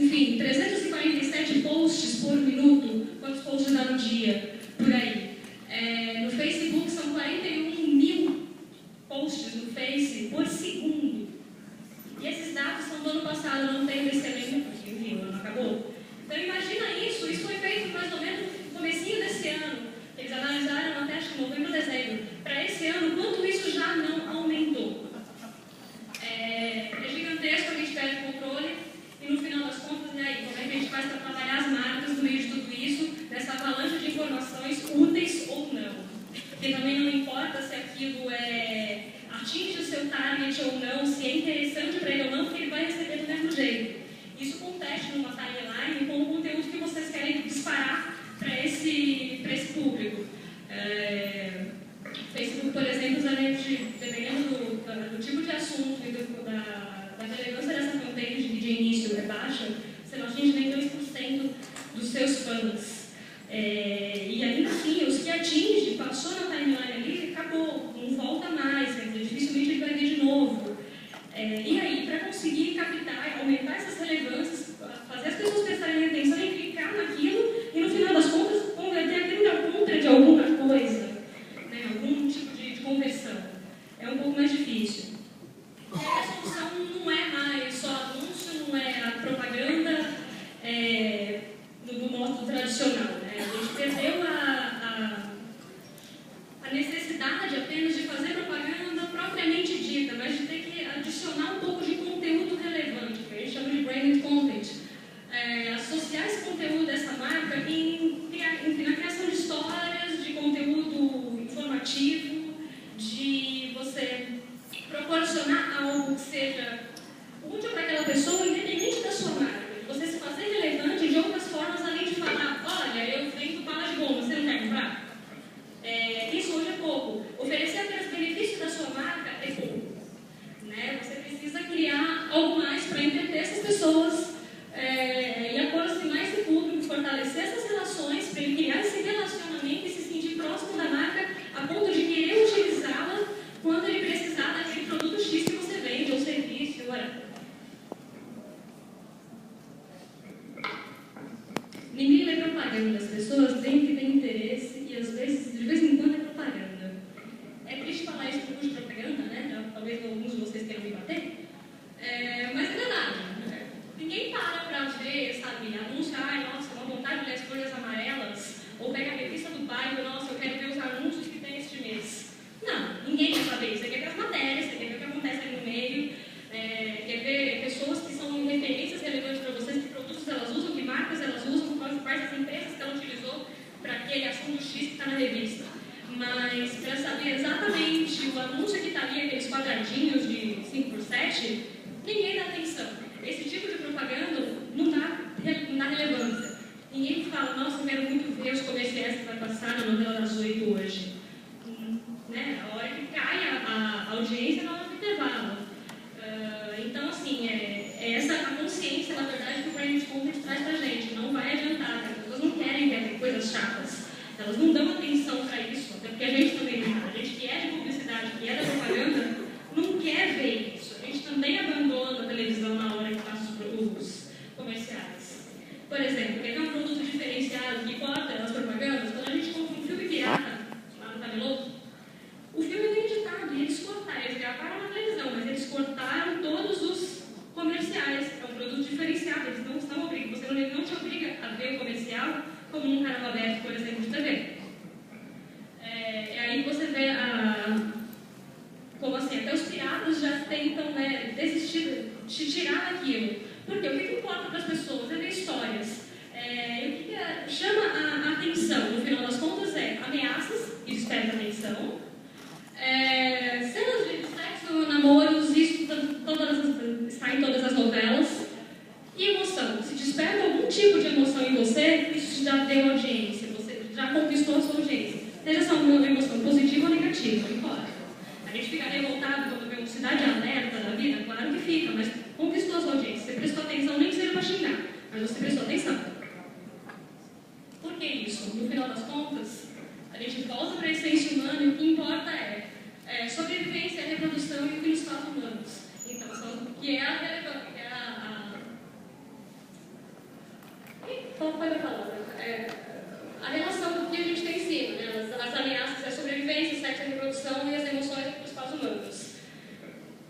Enfim, 347 posts por minuto. Quantos posts dá no dia? Por aí. No Facebook são 41.000 posts no Face por segundo. E esses dados são do ano passado, não tem desse ano, porque enfim, o ano acabou. Então imagina isso foi feito mais ou menos no comecinho desse ano. Eles analisaram até acho que novembro, dezembro. Para esse ano, quanto isso já não aumentou? É gigantesco, a gente perde o controle e no final das contas, e aí, como é que a gente faz para trabalhar as marcas no meio de tudo isso, nessa avalanche de informações úteis ou não? Porque também não importa se aquilo atinge o seu target ou não, se é interessante para ele ou não, porque ele vai receber do mesmo jeito. Isso compete numa timeline com o conteúdo que vocês querem disparar para esse público. Facebook, por exemplo, dependendo do tipo de assunto e da relevância dessa campanha de início é baixa, você não atinge nem 2% dos seus fãs. E ainda assim, os que atinge, passou na timeline ali, acabou, não volta mais, dificilmente ele vai ver de novo. E aí, para conseguir captar, aumentar essas relevâncias, fazer as pessoas prestarem atenção e clicar naquilo, e no final das contas, converter aquilo na compra de alguma coisa, né, algum tipo de conversão. É um pouco mais difícil. E aí a solução não é mais só anúncio, não é a propaganda do modo tradicional. Né? A gente perdeu a necessidade apenas de fazer propaganda propriamente dita, mas de ter que adicionar um pouco de conteúdo relevante, que a gente chama de branded content. Associar esse conteúdo dessa marca na criação de histórias, de conteúdo informativo, de você proporcionar algo que seja útil para aquela pessoa, independente da sua marca. Você se fazer relevante de outras formas, além de falar, olha, eu vendo bala de bomba, você não quer comprar? Isso hoje é pouco. Oferecer apenas benefícios da sua marca é pouco. Né? Você precisa criar algo mais para entreter essas pessoas e aproximar esse público, fortalecer essas relações, para ele criar esse relacionamento e se sentir próximo da marca a ponto de querer utilizá-la quando ele precisar daquele produto X que você vende, ou serviço, whatever. Ninguém lê propaganda, as pessoas têm que ter interesse e às vezes, de vez em quando, é propaganda. É triste falar isso por causa de propaganda, né? Talvez alguns de vocês queiram me bater, mas é verdade. Ninguém para ver, sabe, anunciar, nossa, uma vontade de ler as folhas amarelas, ou pega a revista do bairro, nossa, eu quero ver os anúncios que tem este mês. Não, ninguém quer saber isso. Você quer ver as matérias, você quer ver o que acontece ali no meio, quer ver pessoas que são referências relevantes para vocês, que produtos elas usam, que marcas elas usam, quais as empresas que ela utilizou para aquele assunto X que está na revista. Mas para saber exatamente o anúncio que está ali, aqueles quadradinhos de 5x7, ninguém dá atenção. Esse tipo de propaganda não dá relevância. Ninguém fala, nossa, eu quero muito ver os comerciais que vai passar na novela das 8 hoje. Né? A hora que cai a audiência na hora do intervalo. Então, assim, essa a consciência, na verdade, que o brand content traz pra gente. Não vai adiantar, as pessoas não querem ver coisas chatas. Elas não dão atenção para isso, até porque a gente também não. A gente que é de publicidade, que é da propaganda, não quer ver isso. A gente também abandona a televisão na hora que passa os comerciais. Por exemplo, quer ter um produto diferenciado que corta as propagandas? Quando a gente compra um filme pirata, lá no cabeloso, o filme é bem editado e eles cortaram. Eles gravaram na televisão, mas eles cortaram todos os comerciais. É um produto diferenciado, eles não estão obrigando. Você não te obriga a ver o comercial como num canal aberto, por exemplo, de TV. Aí você vê como assim, até os piratas já tentam desistir de tirar aquilo. Porque o que importa para as pessoas é ver histórias. O que chama a atenção, no final das contas, ameaças, que despertam atenção, cenas de sexo, namoros, isso está em todas as novelas, e emoção. Se desperta algum tipo de emoção em você, isso já deu audiência, você já conquistou a sua audiência. Seja só uma emoção positiva ou negativa, não importa. A gente fica revoltado quando vê uma cidade alerta da vida, claro que fica, mas conquistou a sua audiência. Você prestou atenção, nem que seja para xingar, mas você prestou atenção. Por que isso? No final das contas, a gente volta para a essência humana e o que importa é sobrevivência, reprodução e o que nos faz humanos. Então, que é a vai falando? A relação que a gente tem em cima, né? As ameaças, a sobrevivência, o sexo, a reprodução e as emoções dos principais humanos.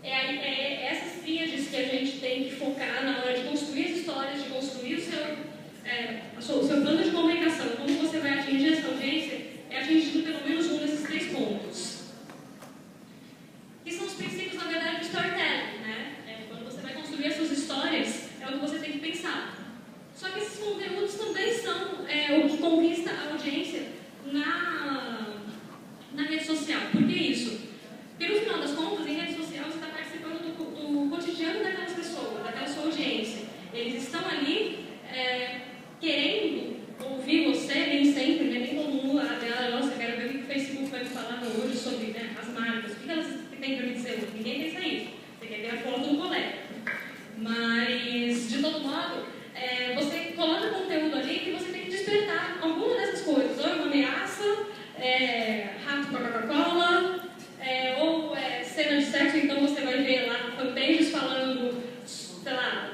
Essas tríades que a gente tem que focar na hora de construir as histórias, de construir o seu plano de comunicação, como você vai atingir essa audiência, é atingindo pelo menos um desses 3 pontos. Que são os princípios, na verdade, do storytelling, né? Quando você vai construir as suas histórias, é o que você tem que pensar. Só que esses conteúdos também são o que conquista a audiência na rede social. Por que isso? Porque, no final das contas, em rede social, você está participando do cotidiano daquelas pessoas, daquela sua audiência. Eles estão ali querendo ouvir você, nem sempre, né? Nem todo mundo nossa, eu quero ver o que o Facebook vai me falar hoje sobre, né, as marcas. O que elas têm para me dizer? Ninguém pensa isso. Você quer ver a foto do colega. Mas, de todo modo, você coloca conteúdo ali que você tem que despertar alguma dessas coisas. Ou uma ameaça, rato com a Coca-Cola, ou cena de sexo, então você vai ver lá fanpages falando, sei lá,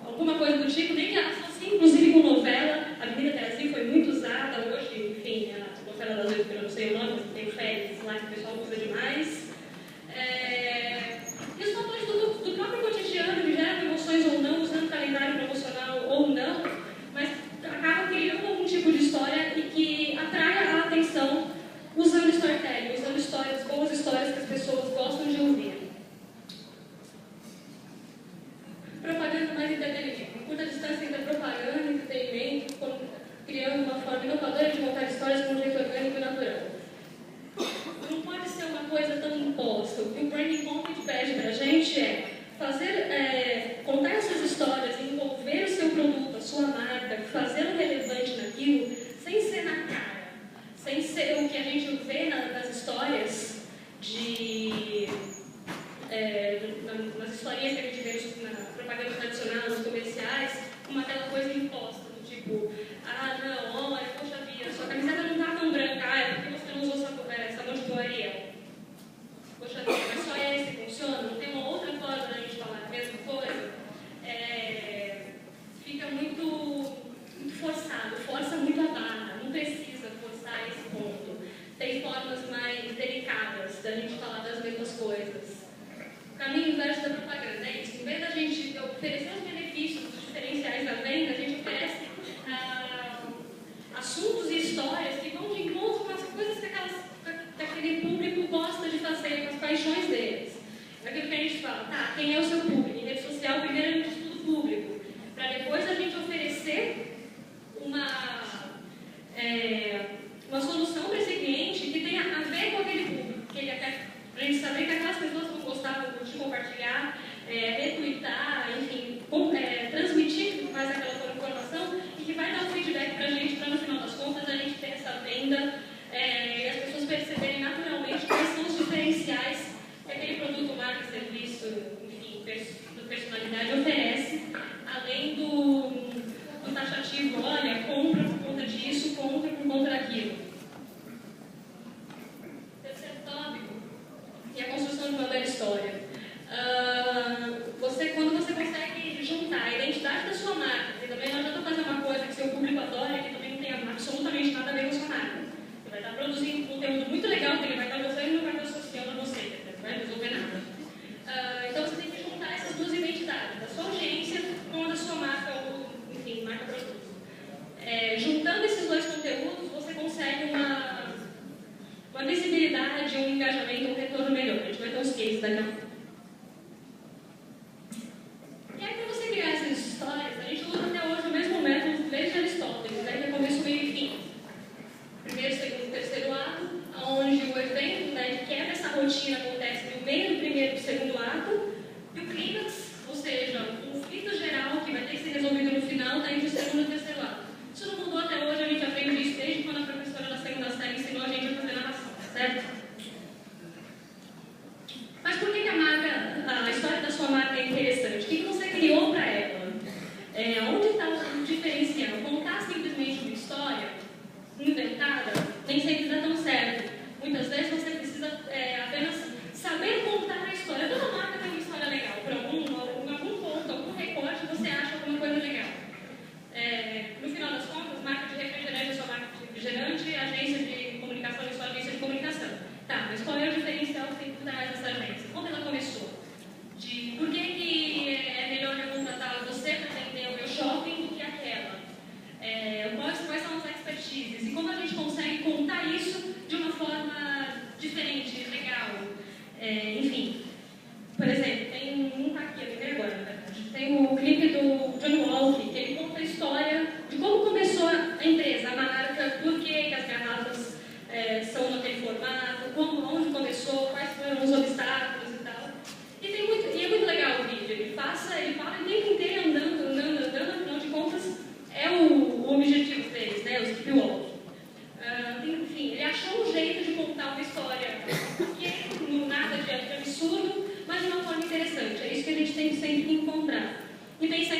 alguma coisa do tipo, nem que assim, inclusive com novela. A Avenida Brasil foi muito usada hoje, enfim, a novela das 8, que eu não sei o nome, mas tem férias lá que o pessoal usa demais. E os fatores do próprio cotidiano, que geram emoções ou não, usando calendário promocional ou não, mas acaba criando algum tipo de história e que atrai a atenção usando storytelling, usando histórias, boas histórias que as pessoas gostam de ouvir. Propaganda mais entretenimento. Curta distância entre propaganda e entretenimento, criando uma forma inovadora de contar histórias com um jeito orgânico e natural. Não pode ser uma coisa tão imposta. O que o Branding Content pede para a gente é contar essas histórias, envolver o seu produto, a sua marca, fazê-lo relevante naquilo, sem ser na cara, sem ser o que a gente vê nas histórias nas historinhas que a gente vê na propaganda tradicional, nos comerciais, como aquela coisa imposta, do tipo, não, olha, poxa vida, sua camiseta não está tão branca, é porque você não usou sabão de boaria. Poxa vida, mas só esse funciona? Não tem uma outra forma da gente falar a mesma coisa? Fica muito forçado, força muito a barra, não precisa forçar esse ponto. Tem formas mais delicadas da gente falar das mesmas coisas. O caminho inverso da propaganda é isso. Em vez da gente oferecer os benefícios, os diferenciais da venda, a gente oferece assuntos e histórias que vão de encontro com as coisas que aquele público gosta de fazer, com as paixões deles. É aquilo que a gente fala, quem é o seu público? Em rede social, primeiro a gente estuda o público, para depois a gente oferecer uma solução para esse cliente que tenha a ver com aquele público, que ele quer, para a gente saber que aquelas pessoas vão gostar, vão curtir, compartilhar, retweetar, enfim, transmitir mais aquela informação e que vai dar um feedback para a gente, para no final das contas a gente ter essa venda e as pessoas perceberem naturalmente quais são os diferenciais que aquele produto, marca, serviço, enfim, personalidade oferece, além do taxativo, olha, compra por conta disso, compra por conta daquilo. Terceiro tópico, e a construção de uma bela história. Quando você consegue juntar a identidade da sua marca, e também não adianta fazer uma coisa que seu público adora e que também não tem absolutamente nada a ver com a sua marca. Você vai estar produzindo conteúdo muito legal que ele vai estar gostando e não vai estar associando a você, não vai resolver nada. Então você tem que juntar essas duas identidades.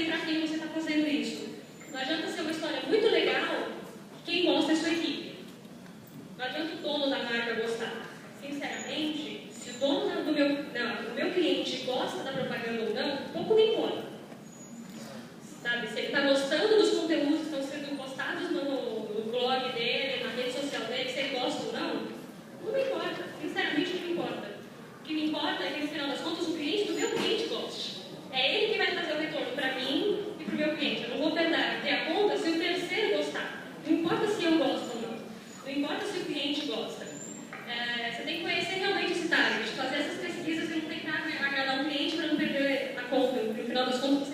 e para quem você está fazendo isso. Não adianta ser uma história muito legal, quem gosta é sua equipe. Não adianta o dono da marca gostar. Sinceramente, se o dono do meu cliente gosta da propaganda ou não, pouco me importa. Sabe? Se ele está gostando dos conteúdos que estão sendo postados no blog dele, na rede social dele, se ele gosta ou não, não me importa. Sinceramente, não me importa. O que me importa é que, no final das contas, o cliente do meu cliente goste. É ele que vai trazer o retorno para mim e para o meu cliente. Eu não vou ter a conta se o terceiro gostar. Não importa se eu gosto ou não. Não importa se o cliente gosta. Você tem que conhecer realmente esse target, fazer essas pesquisas e não tentar agradar o cliente para não perder a conta. No final das contas,